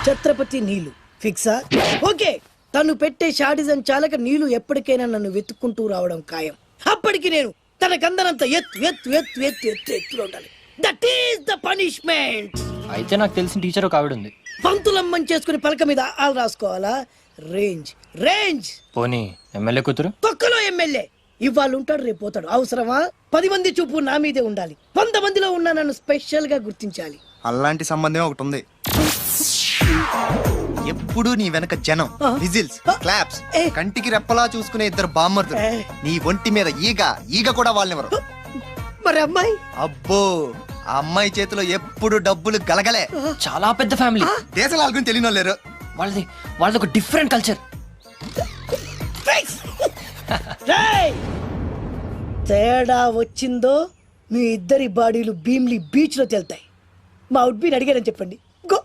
ఛత్రపతి నీలు ఫిక్సా? Okay, తను పెట్టే షాడిజం చాలక నీలు ఎప్పటికైనా నన్ను వెతుక్కుంటూ రావడం ఖాయం. అప్పటికి నేను తనకందనంత ఎత్తులో ఉండాలి. That is the punishment. అయితే నాకు తెలిసిన టీచర్ ఒక ఆవిడ ఉంది. పంతులమ్మని చేసుకుని పలక మీద ఆలు రాసుకోవాలా? Range range. పోనీ ఎమ్మెల్యే కూతురు? తొక్కలో ఎమ్మెల్యే. ఇవాళ ఉంటాడు, రేపు పోతాడు. అవసరమా? 10 మంది చూపు నా మీదే ఉండాలి. 100 మందిలో ఉన్న నన్ను స్పెషల్ గా గుర్తించాలి. అలాంటి సంబంధం ఒకటి ఉంది. ఎప్పుడు నీ వెనక జనం, విజిల్స్, క్లాప్స్, కంటికి రెప్పలా చూసుకునే 2 బామ్మర్దులు. నీ ఒంటి మీద ఈగ కూడా వాళ్ళెవరు. మరి అమ్మాయి? అబ్బో, ఆ అమ్మాయి చేతిలో ఎప్పుడు డబ్బులు గలగలే. చాలా పెద్ద ఫ్యామిలీ. దేశాల గురించి తెలియని లేరు. వాళ్ళది ఒక డిఫరెంట్ కల్చర్. తేడా వచ్చిందో మీ ఇద్దరి బాడీలు భీమ్లీ బీచ్ లో తేల్తాయి. మా అవుట్ బీన్ అడిగారని చెప్పండి. గో.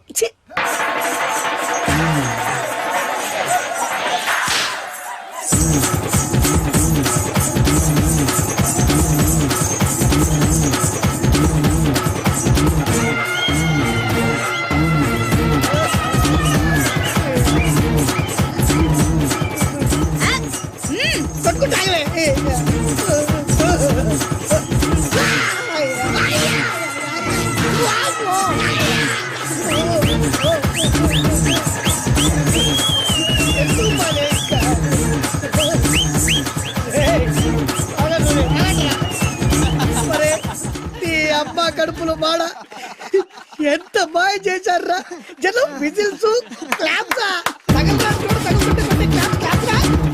అబ్బా కడుపులో మాడ ఎంత మాయ చేశారా జనం. విజిల్స్, క్లాప్స్,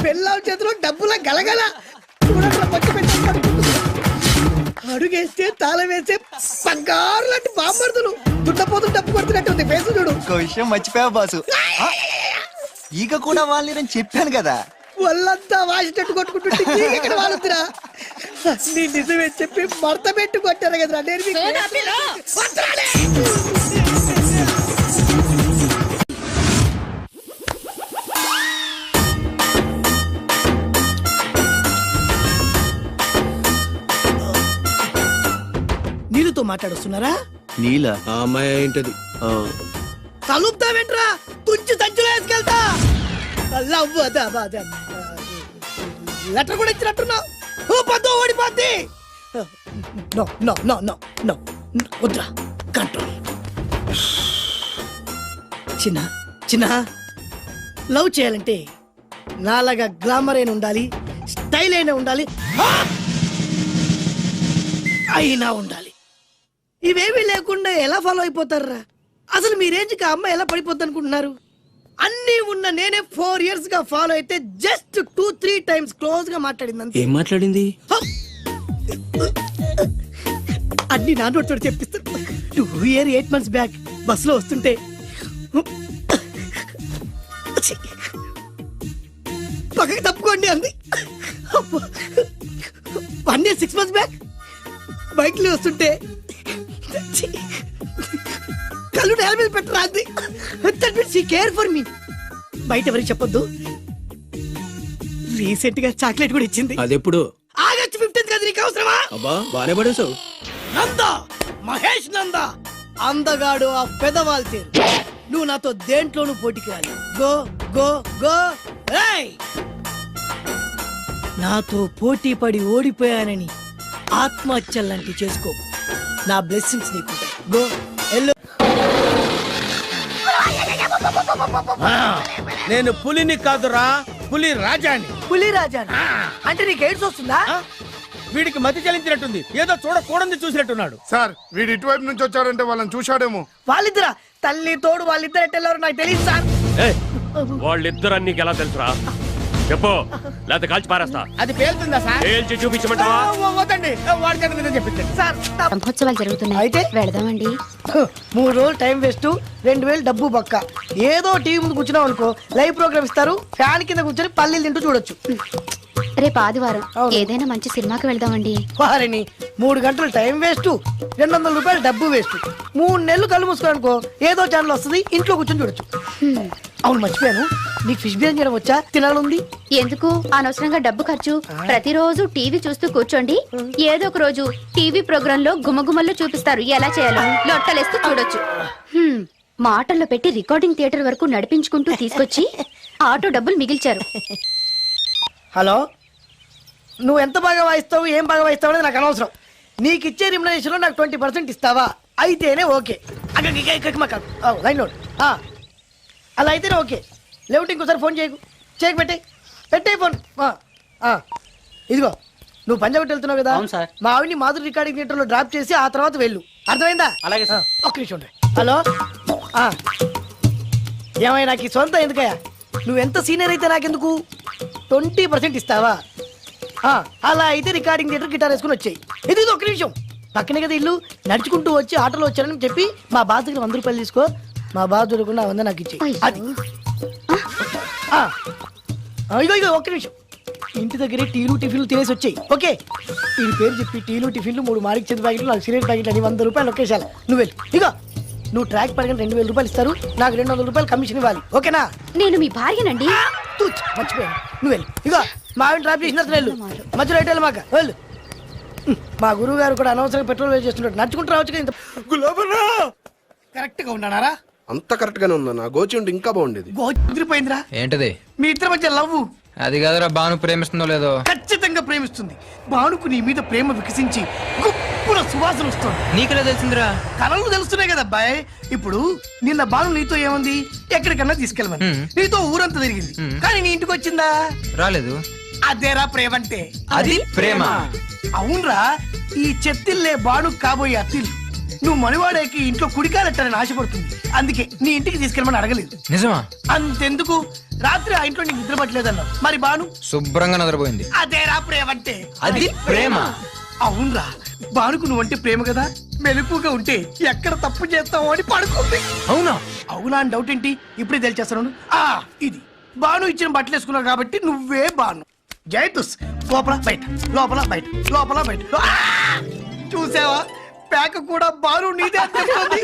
పిల్లల చేతిలో డబ్బుల గలగల. అడుగేస్తే తాళం వేసే బంగారు లాంటి బాంబర్దులు. దున్నపోతులు డబ్బు కొడుతున్నట్టు ఉంది ఫేసు చూడు. ఇంకో విషయం మర్చిపోయావు బాసు, ఈగ కూడా వాళ్ళని చెప్పాను కదా. వాళ్ళంతా వాసినట్టు కొట్టుకుంటుంటే ఇక్కడ వాళ్ళురా. నీ నిజమే చెప్పి మడత పెట్టి కొట్టారు కదరా. నీళ్ళతో మాట్లాడుస్తున్నారా? నీల ఆ అమ్మాయి ఏంటది? కలుపుతావేంట్రా? తుంచి సంచులో వేసుకెళ్తా. లెటర్ కూడా ఇచ్చినట్టున్నావు. ఓడిపోద్ది. వద్రా, కంట్రోల్. చిన్న లవ్ చేయాలంటే నాలాగా గ్లామర్ అయినా ఉండాలి, స్టైల్ అయినా ఉండాలి, అయినా ఉండాలి. ఇవేమీ లేకుండా ఎలా ఫాలో అయిపోతారా? అసలు మీ రేంజ్కి ఆ అమ్మాయి ఎలా పడిపోద్ది అనుకుంటున్నారు? అన్ని ఉన్న నేనే 4 years గా ఫాలో అయితే జస్ట్ 2-3 times క్లోజ్ గా మాట్లాడింది. ఏం మాట్లాడింది? అన్ని నా నోటితో చెప్పిస్తాను. 2 years 8 months బ్యాక్ బస్సులో వస్తుంటే పక్కకి తప్పుకోండి అంది. 1 year 6 months బ్యాక్ బైక్ లో వస్తుంటే కళ్ళు నేల మీద పెట్టరా అంది. Care for me. బయట ఎవరికి చెప్పొద్దు. రీసెంట్ గా చాక్లెట్ కూడా ఇచ్చింది. అదెప్పుడు? ఆగస్టు 15th కదా. నీకు అవసరమా? అబ్బా బానే పడేసావు. నందా, మహేష్ నందా, అందగాడు ఆ పెదవాల్ తీరు. నువ్వు నాతో దేంట్లోనూ పోటీకి రాలి. Go go go. నాతో పోటీ పడి ఓడిపోయానని ఆత్మహత్యలాంటి చేసుకో. నా బ్లెస్సింగ్స్ నీకు. Go yellow. నేను పులిని కాదురా, పులి రాజాని. పులి రాజా అంటే నీకు ఎయిడ్స్ వస్తుందా? వీడికి మతి చలించినట్టుంది, ఏదో చూడకూడదు చూసినట్టున్నాడు. సార్ వీడు ఇటువైపు నుంచి వచ్చారంటే వాళ్ళని చూశాడేమో. వాళ్ళిద్దరా? తల్లి తోడు వాళ్ళిద్దరు ఎట్టెళ్ళారు నాకు తెలియదు సార్. వాళ్ళిద్దరు నీకు ఎలా తెలుసురా? చెప్పు, లేకపోతే కాల్చి పారేస్తా. అది పేలుతుందా సార్? పేల్చి చూపించమంటావా? వద్దండి, వాడి చేత చెప్పించండి సార్. బ్రహ్మోత్సవాలు జరుగుతున్నాయి, అయితే వెళదామండి. 3 రోజులు టైం వేస్ట్, 2000 డబ్బు బక్క. ఏదో టీవీ ముందు కూర్చున్నాం అనుకో, లైవ్ ప్రోగ్రామ్ ఇస్తారు, ఫ్యాన్ కింద కూర్చొని పల్లీలు తింటూ చూడొచ్చు. రేపు ఆదివారం ఏదైనా మంచి సినిమాకి వెళ్దామండి. వారిని 3 గంటలు టైం వేస్ట్, 200 రూపాయలు డబ్బు వేస్ట్. 3 నెలలు కళ్ళు మూసుకోనుకో, ఏదో ఛానల్ వస్తుంది, ఇంట్లో కూర్చొని చూడొచ్చు. అవును మర్చిపోయాను, నీకు ఫిష్ బిర్యానీ చేయడం వచ్చా? తినాలుంది. ఎందుకు అనవసరంగా డబ్బు ఖర్చు? ప్రతిరోజు టీవీ చూస్తూ కూర్చోండి, ఏదో ఒక రోజు టీవీ ప్రోగ్రామ్ లో గుమగుమల్లో చూపిస్తారు ఎలా చేయాలో. లొట్టలేస్తూ చూడొచ్చు. మాటల్లో పెట్టి రికార్డింగ్ థియేటర్ వరకు నడిపించుకుంటూ తీసుకొచ్చి ఆటో డబ్బులు మిగిల్చారు. హలో, నువ్వు ఎంత బాగా వాయిస్తావు, ఏం బాగా వాయిస్తావు అనేది నాకు అనవసరం. నీకు ఇచ్చే రిమ్యునరేషన్లో నాకు 20% ఇస్తావా? అయితేనే ఓకే. Line load. అలా అయితేనే ఓకే. లేవుంటే ఇంకోసారి ఫోన్ చేయకు. పెట్టే ఫోన్. ఇదిగో, నువ్వు పంజాబ్ వెళ్తున్నావు కదా, మా ఆవిడ్ని మాధురి రికార్డింగ్ థియేటర్లో డ్రాప్ చేసి ఆ తర్వాత వెళ్ళు. అర్థమైందా? అలాగే సార్. ఒక్క నిమిషం ఉండే. హలో, ఏమయ్య, నాకు ఈ సొంత ఎందుకయ్యా? నువ్వెంత సీనియర్ అయితే నాకెందుకు? 20% ఇస్తావా? అలా అయితే రికార్డింగ్ థియేటర్ గిటార్ వేసుకుని వచ్చాయి. ఇది ఒక్క నిమిషం. పక్కనే కదా ఇల్లు. నడుచుకుంటూ వచ్చి ఆటోలో వచ్చానని చెప్పి మా బాస్ దగ్గర 100 రూపాయలు తీసుకో. మా బాస్ దొరకకుండా 100 నాకు ఇచ్చేయి. అది ఇగో ఒక్క నిమిషం. ఇంటి దగ్గరే టీలు టిఫిన్లు తినేసి వచ్చాయి. ఓకే, ఈ పేరు చెప్పి టీలు టిఫిన్లు 3 మారికి చెంది ప్యాకెట్లు, 4 సిగరెట్ ప్యాకెట్లు అని 100 రూపాయలు ఒకేసారి. నువ్వు వెళ్ళు. ఇగో, నువ్వు ట్రాక్ పడగానే 2000 రూపాయలు ఇస్తారు. నాకు 200 రూపాయలు కమిషన్ ఇవ్వాలి. ఓకేనా? నేను మీ భార్యనండి. మర్చిపోయాను. నువ్వు వెళ్ళు. ఇగో, మా ఆవిడ డ్రాప్ చేసిన వెళ్ళు. మధ్యలో రైట్ వెళ్ళి మాక వెళ్ళు. మా గురువు గారు కూడా అనవసరంగా పెట్రోల్ వేస్ట్ చేస్తుంటాడు. నడుచుకుంటూ రావచ్చు కదా. కరెక్ట్ గా ఉన్నారా? అంత కరెక్ట్ గానే ఉందా? నా గోచి ఉంటే ఇంకా బాగుండేది. గోచిపోయిందిరా. ఏంటది? మీ ఇద్దరి మధ్య లవ్. అది కాదురా, బాను ప్రేమిస్తుందో లేదో. ఖచ్చితంగా ప్రేమిస్తుంది. బానుకు నీ మీద ప్రేమ వికసించి గుప్పున సువాసన వస్తుంది. నీకెలా తెలిసిందిరా? కలలు తెలుస్తున్నాయి కదా అబ్బాయి. ఇప్పుడు నిన్న బాను నీతో ఏముంది, ఎక్కడికన్నా తీసుకెళ్ళమని నీతో ఊరంతా తిరిగింది. కానీ నీ ఇంటికి వచ్చిందా? రాలేదు. అదేరా ప్రేమ అంటే. అది ప్రేమ. అవునరా, ఈ చెత్తిల్లే బాను కాబోయే అత్తిల్లు. నువ్వు మనివాడేకి ఇంట్లో కుడికాలెట్టాలని ఆశపడుతుంది. అందుకే నీ ఇంటికి తీసుకెళ్ళమని అడగలేదు. నిజమా? అంతెందుకు, రాత్రి ఆ ఇంట్లో నీకు నిద్ర పట్టలేదన్నావు. మరి బాను శుభ్రంగా నిద్రపోయింది. అదేరా ప్రేమ అంటే. అది ప్రేమ. అవునరా, బానుకు నువ్వంటే ప్రేమ కదా. మెలుపుగా ఉంటే ఎక్కడ తప్పు చేస్తావు అని పడుకుంది. అవునా? అవునా అని డౌట్ ఏంటి? ఇప్పుడే తెలిచేస్తాను. ఇది బాను ఇచ్చిన బట్టలు వేసుకున్నావు కాబట్టి నువ్వే బాను. జైతుస్. లోపల బయట, లోపల బయట, లోపల బయట. చూసావా, ప్యాక కూడా బాను నీదే అని చెప్తుంది.